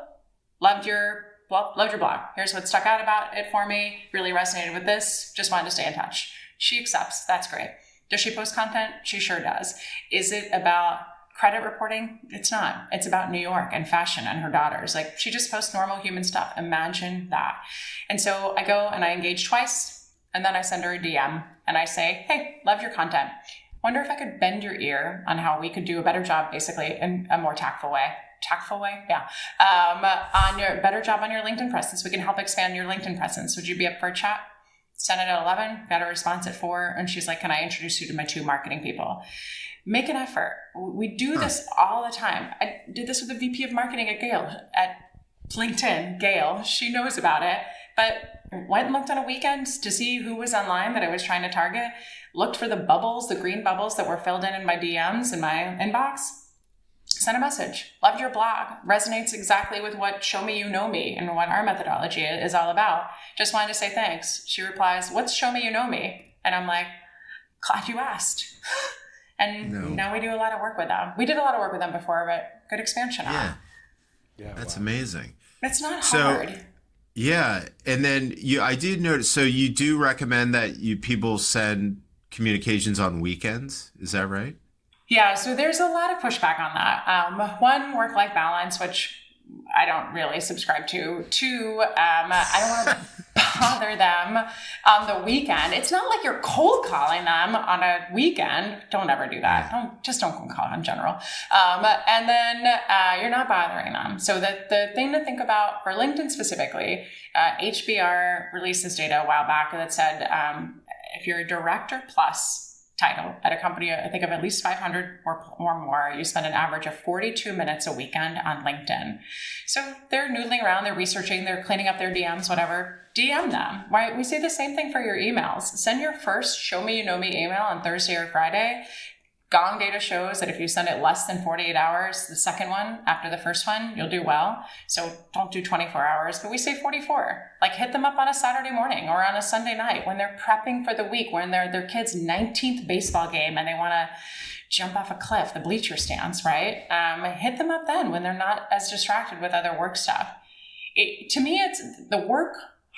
loved your blog. Here's what stuck out about it for me. Really resonated with this. Just wanted to stay in touch. She accepts. That's great. Does she post content? She sure does. Is it about credit reporting? It's not. It's about New York and fashion and her daughters. Like, she just posts normal human stuff. Imagine that. And so I go and I engage twice, and then I send her a DM and I say, hey, love your content. Wonder if I could bend your ear on how we could do a better job, basically, in a more tactful way. Tactful way? Yeah. On your better job on your LinkedIn presence. We can help expand your LinkedIn presence. Would you be up for a chat? Sent it at 11, got a response at 4, and she's like, can I introduce you to my 2 marketing people? Make an effort. We do this all the time. I did this with the VP of marketing at LinkedIn, Gail. She knows about it, but went and looked on a weekend to see who was online that I was trying to target, looked for the bubbles, the green bubbles that were filled in my DMs, in my inbox, sent a message. Loved your blog. Resonates exactly with what Show Me You Know Me and what our methodology is all about. Just wanted to say thanks. She replies, what's Show Me You Know Me? And I'm like, glad you asked. And now we do a lot of work with them. We did a lot of work with them before, but good expansion on it. Yeah, that's amazing. It's not hard. Yeah, and then I did notice. So you do recommend that people send communications on weekends. Is that right? Yeah. So there's a lot of pushback on that. One, work-life balance, which I don't really subscribe to. 2, I don't want to bother them on the weekend. It's not like you're cold calling them on a weekend. Don't ever do that. Don't cold call in general. And then you're not bothering them. So the thing to think about for LinkedIn specifically, HBR released this data a while back that said if you're a director plus title at a company, I think of at least 500 or more, you spend an average of 42 minutes a weekend on LinkedIn. So they're noodling around, they're researching, they're cleaning up their DMs, whatever. DM them, right? We say the same thing for your emails. Send your first Show Me You Know Me email on Thursday or Friday. Gong data shows that if you send it less than 48 hours, the second one after the first one, you'll do well. So don't do 24 hours, but we say 44. Like, hit them up on a Saturday morning or on a Sunday night when they're prepping for the week, when they're their kid's 19th baseball game and they want to jump off a cliff, the bleacher stands, right? Hit them up then when they're not as distracted with other work stuff. To me, it's the work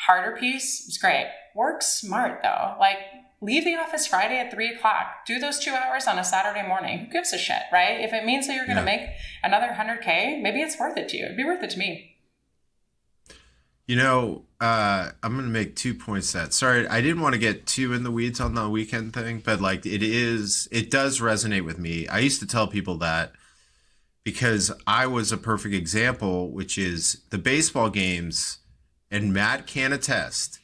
harder piece is great. Work smart though. Like, leave the office Friday at 3:00. Do those 2 hours on a Saturday morning. Who gives a shit, right? If it means that you're going to make another 100K, maybe it's worth it to you. It'd be worth it to me. I'm going to make 2 points that. Sorry, I didn't want to get too in the weeds on the weekend thing, but like it does resonate with me. I used to tell people that because I was a perfect example, which is the baseball games, and Matt can attest,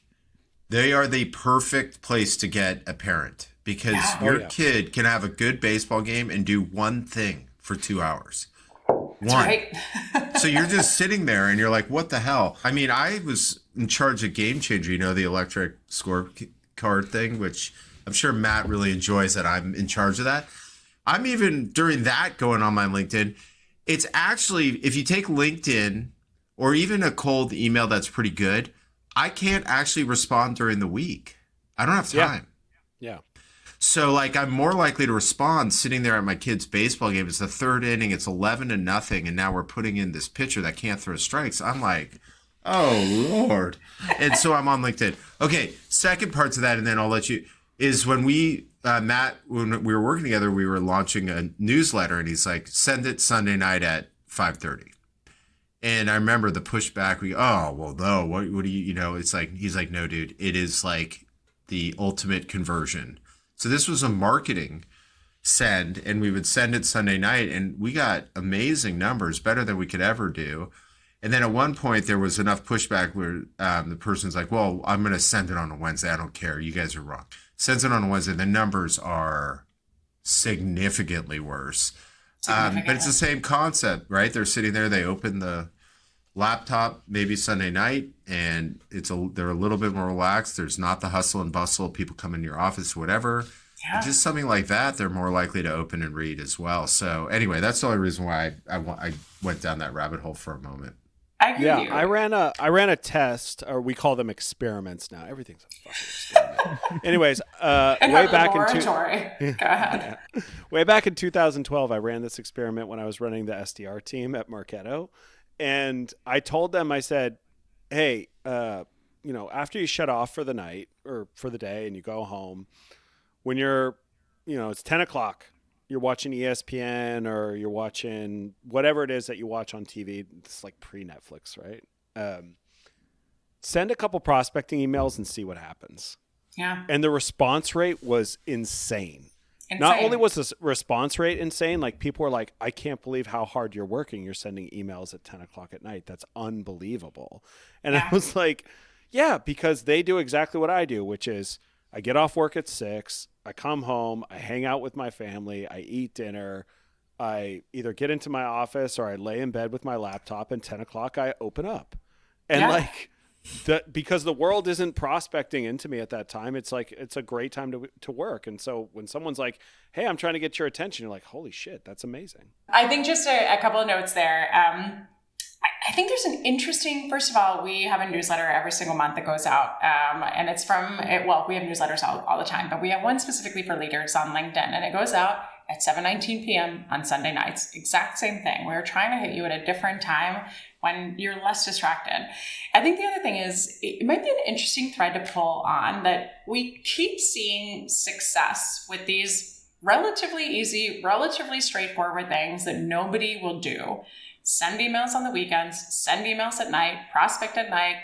they are the perfect place to get a parent because your kid can have a good baseball game and do one thing for 2 hours. That's One. right. So you're just sitting there and you're like, what the hell? I mean, I was in charge of Game Changer, the electric scorecard thing, which I'm sure Matt really enjoys that I'm in charge of that. I'm even during that going on my LinkedIn. It's actually, if you take LinkedIn or even a cold email that's pretty good, I can't actually respond during the week. I don't have time. Yeah. So like I'm more likely to respond sitting there at my kid's baseball game. It's the third inning. It's 11-0. And now we're putting in this pitcher that can't throw strikes. I'm like, oh, Lord. And so I'm on LinkedIn. Okay. Second part to that, and then I'll let you, is when Matt, when we were working together, we were launching a newsletter and he's like, send it Sunday night at 5:30. And I remember the pushback. No, what do you, it's like, he's like, no, dude, it is like the ultimate conversion. So this was a marketing send, and we would send it Sunday night, and we got amazing numbers, better than we could ever do. And then at one point there was enough pushback where the person's like, well, I'm going to send it on a Wednesday. I don't care. You guys are wrong. Sends it on a Wednesday. The numbers are significantly worse. But it's the same concept, right? They're sitting there. They open the laptop maybe Sunday night, and they're a little bit more relaxed. There's not the hustle and bustle, people come in your office, whatever. Yeah. Just something like that, they're more likely to open and read as well. So anyway, that's the only reason why I went down that rabbit hole for a moment. I agree. Yeah, I ran a test, or we call them experiments now. Everything's a fucking experiment. Anyways, way back in 2012, I ran this experiment when I was running the SDR team at Marketo. And I told them, I said, hey, after you shut off for the night or for the day and you go home, when you're, it's 10 o'clock, you're watching ESPN or you're watching whatever it is that you watch on TV. It's like pre-Netflix, right? Send a couple prospecting emails and see what happens. Yeah. And the response rate was insane. Not only was the response rate insane, like people were like, I can't believe how hard you're working. You're sending emails at 10 o'clock at night. That's unbelievable. And I was like, yeah, because they do exactly what I do, which is I get off work at 6, I come home, I hang out with my family, I eat dinner, I either get into my office or I lay in bed with my laptop, and 10 o'clock I open up. And because the world isn't prospecting into me at that time, it's like it's a great time to work. And so when someone's like, hey, I'm trying to get your attention, you're like, holy shit, that's amazing. I think just a couple of notes there. I think there's an interesting, first of all, we have a newsletter every single month that goes out, and it's we have newsletters all the time, but we have one specifically for leaders on LinkedIn, and it goes out at 7:19 p.m. on Sunday nights. Exact same thing. We're trying to hit you at a different time when you're less distracted. I think the other thing is, it might be an interesting thread to pull on, that we keep seeing success with these relatively easy, relatively straightforward things that nobody will do. Send emails on the weekends, send emails at night, prospect at night,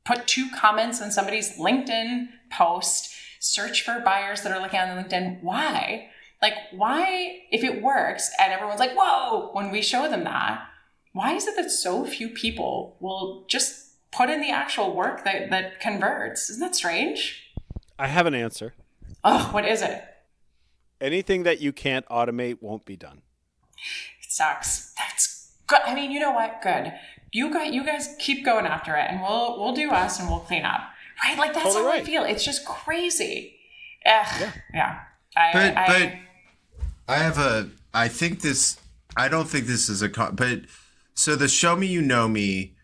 put 2 comments on somebody's LinkedIn post, search for buyers that are looking on LinkedIn. Why? Like, why, if it works and everyone's like, whoa, when we show them that, why is it that so few people will just put in the actual work that converts? Isn't that strange? I have an answer. Oh, what is it? Anything that you can't automate won't be done. It sucks. That's good. I mean, you know what? Good. You guys keep going after it, and we'll do us, and we'll clean up. Right? Like, that's totally how I feel. It's just crazy. Yeah. I don't think this is but so the show me you know me,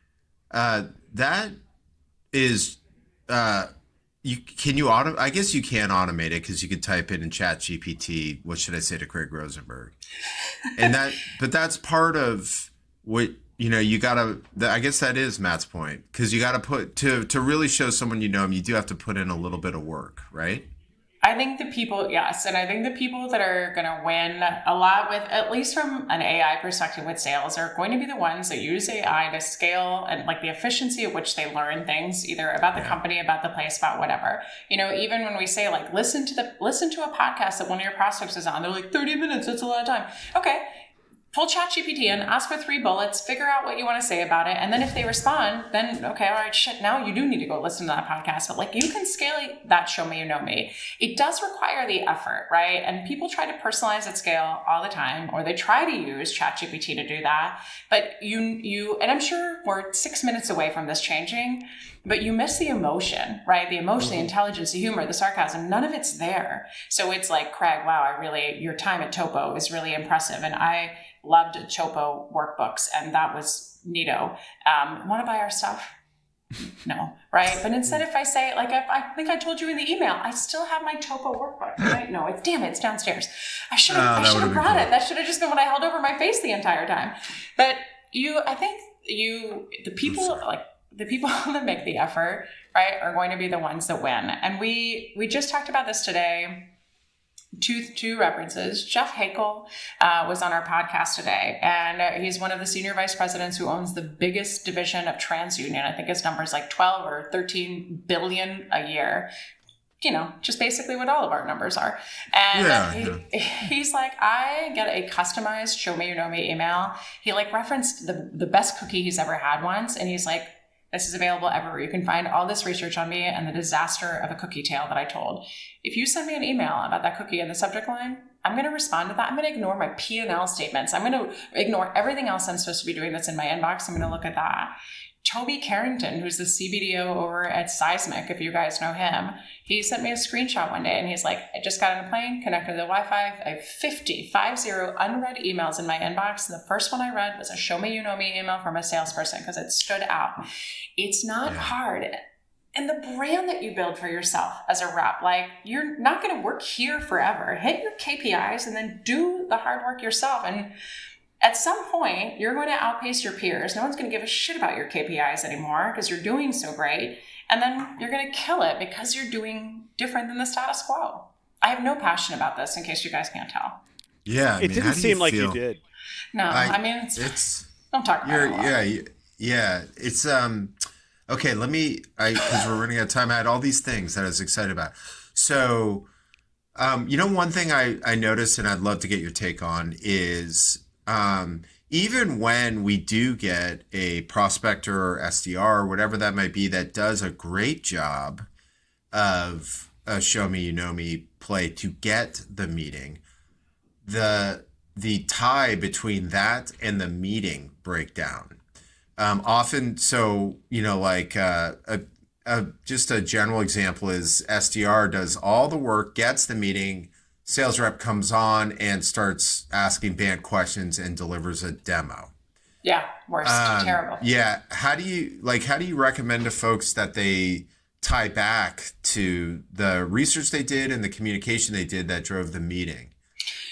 that is, I guess you can automate it because you could type in chat GPT, what should I say to Craig Rosenberg? But that's part of what, you gotta, I guess that is Matt's point, because you gotta to really show someone you know him, you do have to put in a little bit of work, right? I think the people, yes. And I think the people that are going to win a lot with, at least from an AI perspective with sales, are going to be the ones that use AI to scale and like the efficiency at which they learn things, either about the company, about the place, about whatever. Even when we say like, listen to a podcast that one of your prospects is on, they're like 30 minutes, that's a lot of time. Okay. pull ChatGPT in, ask for 3 bullets, figure out what you want to say about it. And then if they respond, then okay, all right, shit, now you do need to go listen to that podcast. But like, you can scale that Show Me You Know Me. It does require the effort, right? And people try to personalize at scale all the time, or they try to use ChatGPT to do that. But you, and I'm sure we're 6 minutes away from this changing, but you miss the emotion, right? The emotion, the intelligence, the humor, the sarcasm, none of it's there. So it's like, Craig, wow, your time at Topo is really impressive. And I loved Topo workbooks, and that was neato. Want to buy our stuff? No, right? But instead, if I say, like, I think I told you in the email, I still have my Topo workbook, right? No, it's downstairs. I should have brought it. That should have just been what I held over my face the entire time. But the people that make the effort, right, are going to be the ones that win. And we just talked about this today. Two references. Jeff Hakel was on our podcast today, and he's one of the senior vice presidents who owns the biggest division of TransUnion. I think his number is like 12 or 13 billion a year. You know, just basically what all of our numbers are. And he's like, I get a customized Show Me You Know Me email. He like referenced the best cookie he's ever had once, and he's like, this is available everywhere. You can find all this research on me and the disaster of a cookie tale that I told. If you send me an email about that cookie in the subject line, I'm going to respond to that. I'm going to ignore my P&L statements. I'm going to ignore everything else I'm supposed to be doing that's in my inbox. I'm going to look at that. Toby Carrington, who's the CBDO over at Seismic, if you guys know him, he sent me a screenshot one day, and he's like, I just got on a plane, connected to the Wi-Fi. I have 50 unread emails in my inbox. And the first one I read was a Show Me You Know Me email from a salesperson because it stood out. It's not hard. And the brand that you build for yourself as a rep, like, you're not going to work here forever. Hit your KPIs and then do the hard work yourself. And at some point, you're going to outpace your peers. No one's going to give a shit about your KPIs anymore because you're doing so great. And then you're going to kill it because you're doing different than the status quo. I have no passion about this, in case you guys can't tell. Yeah. It didn't seem like you did. No, it's don't talk about it. Yeah. It's, okay, because we're running out of time. I had all these things that I was excited about. So, one thing I noticed, and I'd love to get your take on, is even when we do get a prospector or SDR or whatever that might be that does a great job of a Show Me You Know Me play to get the meeting, the tie between that and the meeting breakdown. Often, so, just a general example is SDR does all the work, gets the meeting, sales rep comes on and starts asking banned questions and delivers a demo. Yeah, worst, terrible. Yeah, how do you recommend to folks that they tie back to the research they did and the communication they did that drove the meeting?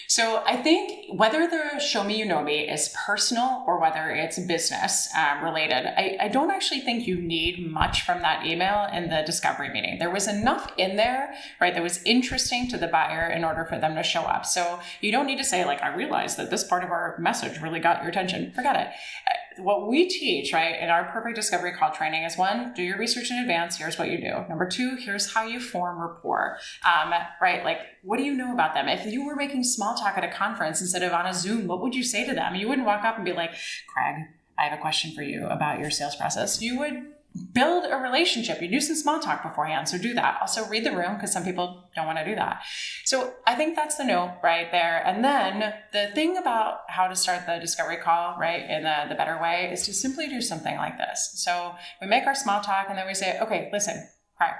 So I think whether the Show Me You Know Me is personal or whether it's business related, I don't actually think you need much from that email in the discovery meeting. There was enough in there, right, that was interesting to the buyer in order for them to show up. So you don't need to say, like, I realized that this part of our message really got your attention. Forget it. What we teach, right, in our perfect discovery call training is, 1, do your research in advance. Here's what you do. Number 2, here's how you form rapport, right? Like, what do you know about them? If you were making small talk at a conference instead of on a Zoom, what would you say to them? You wouldn't walk up and be like, Craig, I have a question for you about your sales process. You would build a relationship. You do some small talk beforehand. So do that. Also read the room, because some people don't want to do that. So I think that's the note right there. And then the thing about how to start the discovery call, right, in the better way, is to simply do something like this. So we make our small talk, and then we say, okay, listen, Craig,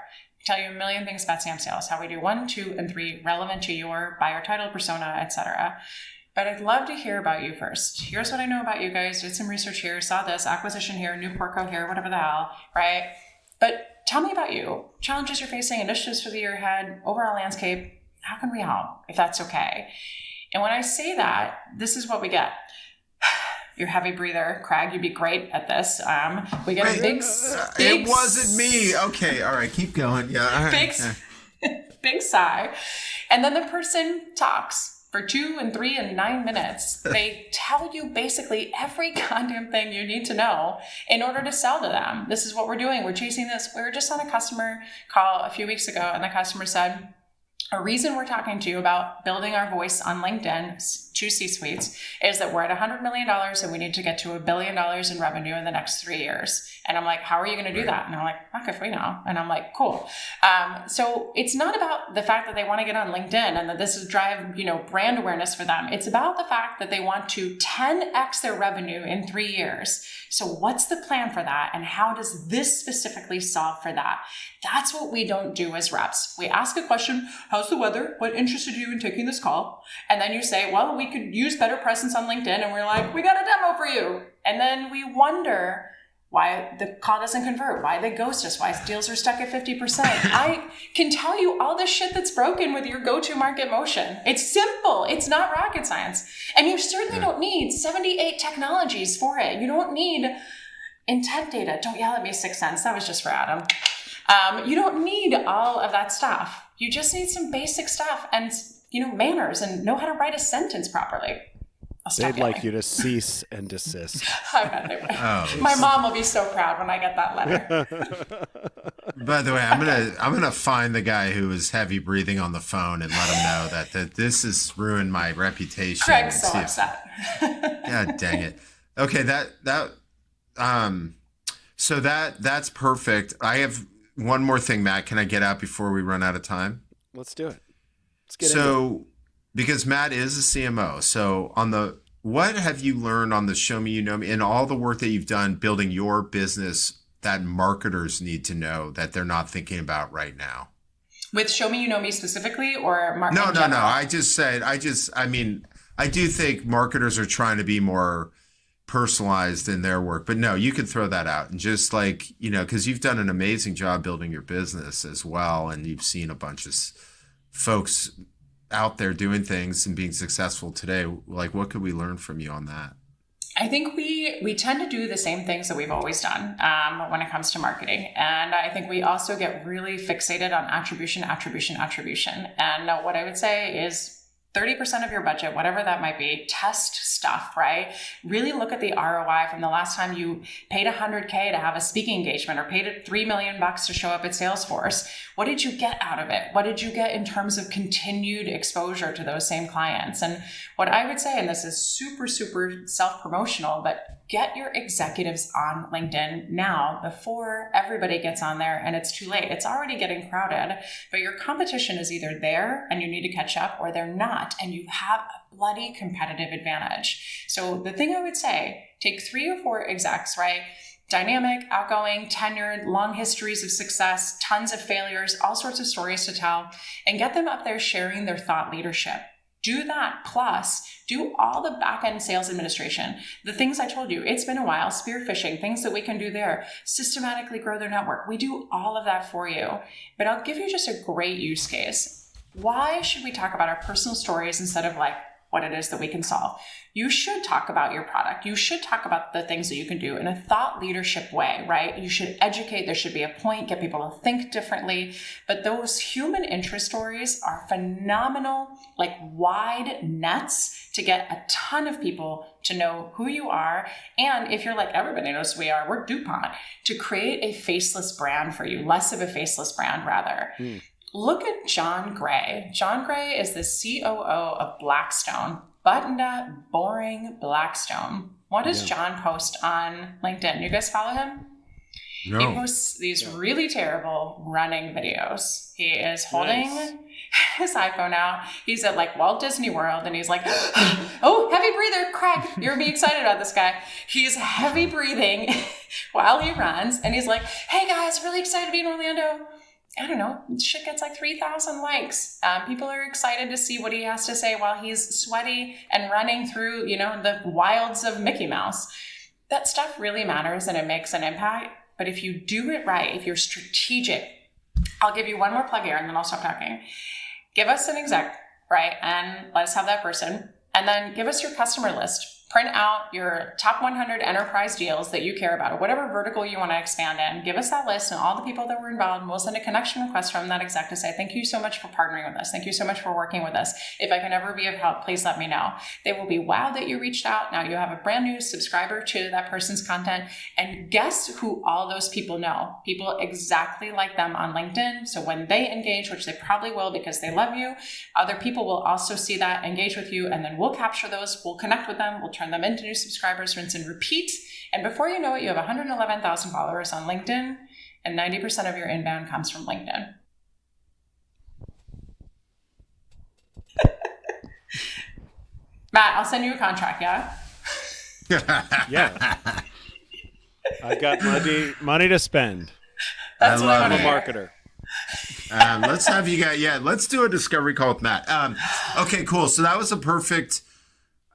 tell you a million things about SamSales, how we do 1, 2, and 3 relevant to your buyer title, persona, etc. But I'd love to hear about you first. Here's what I know about you guys. Did some research here, saw this, acquisition here, new portco here, whatever the hell, right? But tell me about you. Challenges you're facing, initiatives for the year ahead, overall landscape. How can we help, if that's okay? And when I say that, this is what we get. Your heavy breather, Craig, you'd be great at this. We get a big... It wasn't me. Okay, all right, keep going. Yeah, all right. Big sigh. And then the person talks for 2 and 3 and 9 minutes. They tell you basically every goddamn thing you need to know in order to sell to them. This is what we're doing. We're chasing this. We were just on a customer call a few weeks ago, and the customer said, a reason we're talking to you about building our voice on LinkedIn two C-suites, is that we're at $100 million and we need to get to $1 billion in revenue in the next 3 years. And I'm like, how are you going to do that? And I'm like, fuck if we know. And I'm like, cool. So it's not about the fact that they want to get on LinkedIn and that this is drive, brand awareness for them. It's about the fact that they want to 10x their revenue in 3 years. So what's the plan for that? And how does this specifically solve for that? That's what we don't do as reps. We ask a question, how's the weather? What interested you in taking this call? And then you say, well, we could use better presence on LinkedIn. And we're like, we got a demo for you. And then we wonder why the call doesn't convert, why they ghost us, why deals are stuck at 50%. I can tell you all the shit that's broken with your go-to-market motion. It's simple. It's not rocket science. And you certainly don't need 78 technologies for it. You don't need intent data. Don't yell at me, 6 cents. That was just for Adam. You don't need all of that stuff. You just need some basic stuff and, manners and know how to write a sentence properly. They'd like you to cease and desist. I bet they would. My mom will be so proud when I get that letter. By the way, I'm gonna find the guy who was heavy breathing on the phone and let him know that this has ruined my reputation. Craig's so upset. God dang it. Okay, so that's perfect. I have one more thing, Matt. Can I get out before we run out of time? Let's do it. Let's get into it. Because Matt is a CMO, so what have you learned on the Show Me You Know Me and all the work that you've done building your business that marketers need to know that they're not thinking about right now? With Show Me You Know Me specifically, or No. I do think marketers are trying to be more personalized in their work, but no, you could throw that out and just because you've done an amazing job building your business as well, and you've seen a bunch of folks out there doing things and being successful today. Like, what could we learn from you on that? I think we tend to do the same things that we've always done when it comes to marketing. And I think we also get really fixated on attribution. And what I would say is 30% of your budget, whatever that might be, test stuff, right? Really look at the ROI from the last time you paid $100K to have a speaking engagement or paid $3 million to show up at Salesforce. What did you get out of it? What did you get in terms of continued exposure to those same clients? And what I would say, and this is super, super self-promotional, but get your executives on LinkedIn now before everybody gets on there and it's too late. It's already getting crowded, but your competition is either there and you need to catch up, or they're not, and you have a bloody competitive advantage. So the thing I would say, take 3 or 4 execs, right? Dynamic, outgoing, tenured, long histories of success, tons of failures, all sorts of stories to tell, and get them up there sharing their thought leadership. Do that, plus do all the back-end sales administration. The things I told you, it's been a while, spearfishing, things that we can do there, systematically grow their network. We do all of that for you. But I'll give you just a great use case. Why should we talk about our personal stories instead of what it is that we can solve? You should talk about your product. You should talk about the things that you can do in a thought leadership way, right? You should educate. There should be a point, get people to think differently. But those human interest stories are phenomenal, wide nets to get a ton of people to know who you are. And if you're like, everybody knows who we are, we're DuPont, to create a faceless brand for you, less of a faceless brand rather. Look at John Gray. John Gray is the COO of Blackstone, buttoned up, boring Blackstone. What does John post on LinkedIn? You guys follow him? No. He posts these really terrible running videos. He is holding his iPhone out. He's at Walt Disney World and he's like, oh, heavy breather, Craig. You're gonna be excited about this guy. He's heavy breathing while he runs. And he's like, hey guys, really excited to be in Orlando. I don't know, shit gets 3,000 likes. People are excited to see what he has to say while he's sweaty and running through, the wilds of Mickey Mouse. That stuff really matters and it makes an impact. But if you do it right, if you're strategic, I'll give you one more plug here and then I'll stop talking. Give us an exec, right? And let us have that person. And then give us your customer list. print out your top 100 enterprise deals that you care about, or whatever vertical you want to expand in. Give us that list and all the people that were involved, and we'll send a connection request from that exec to say, thank you so much for partnering with us. Thank you so much for working with us. If I can ever be of help, please let me know. They will be wowed that you reached out. Now you have a brand new subscriber to that person's content. And guess who all those people know? People exactly like them on LinkedIn. So when they engage, which they probably will because they love you, other people will also see that, engage with you, and then we'll capture those, we'll connect with them, we'll turn them into new subscribers, rinse and repeat. And before you know it, you have 111,000 followers on LinkedIn, and 90% of your inbound comes from LinkedIn. Matt, I'll send you a contract, yeah? Yeah. I got money to spend. That's what I'm I'm a marketer. Let's have you guys. Yeah, let's do a discovery call with Matt. Okay, cool. So that was a perfect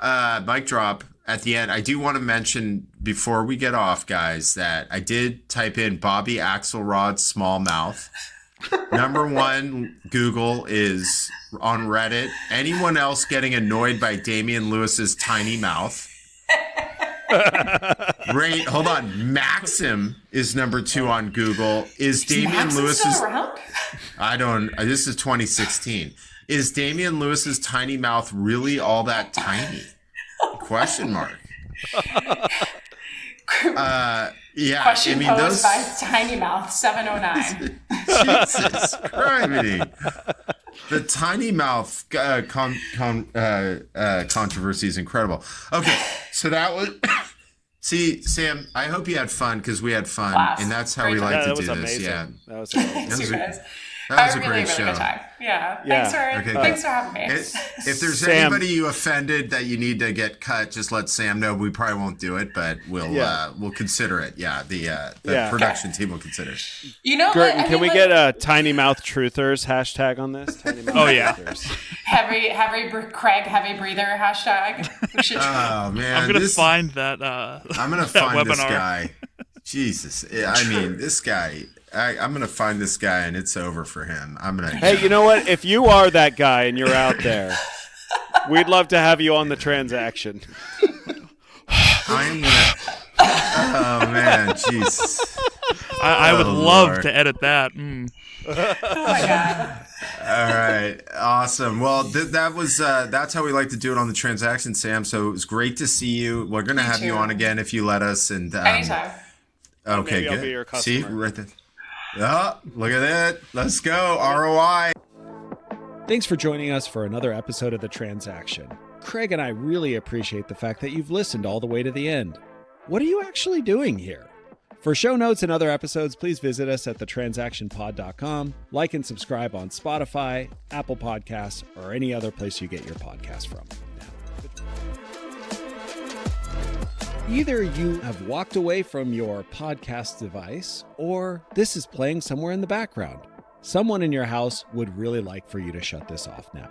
mic drop at the end. I do want to mention before we get off, guys, that I did type in Bobby Axelrod's small mouth. Number one, Google is on Reddit. Anyone else getting annoyed by Damian Lewis's tiny mouth? Great. Hold on. Maxim is number 2 on Google. Is Damian Lewis's? Still around? I don't. This is 2016. Is Damian Lewis's tiny mouth really all that tiny? Question mark. Yeah. Question posed by Tiny Mouth 709. Jesus Christ. The tiny mouth controversy is incredible. Okay, so that was. See, Sam, I hope you had fun because we had fun, and that's how we like to do this. Yeah, that was amazing. That was a really, great show. Good time. Yeah. Yeah. Thanks for having me. If there's Sam, anybody you offended that you need to get cut, just let Sam know. We probably won't do it, but we'll consider it. Yeah, the production team will consider it. You know, Gerton, can we get a Tiny Mouth Truthers hashtag on this? Tiny Mouth Truthers. Heavy Craig heavy breather hashtag. We should. Oh man, I'm gonna find that. I'm gonna find webinar. This guy. Jesus, I mean, this guy. I'm going to find this guy, and it's over for him. Hey, you know what? If you are that guy and you're out there, we'd love to have you on the transaction. I am going to... Oh, man, jeez. I would love to edit that. Oh, my God. All right. Awesome. Well, that's how we like to do it on the transaction, Sam. So it was great to see you. We're going to have you on again if you let us. And anytime. Okay, maybe good. I'll be your customer. See, right there. Oh, look at that. Let's go. ROI. Thanks for joining us for another episode of The Transaction. Craig and I really appreciate the fact that you've listened all the way to the end. What are you actually doing here? For show notes and other episodes, please visit us at thetransactionpod.com. Like and subscribe on Spotify, Apple Podcasts, or any other place you get your podcast from. Either you have walked away from your podcast device, or this is playing somewhere in the background. Someone in your house would really like for you to shut this off now.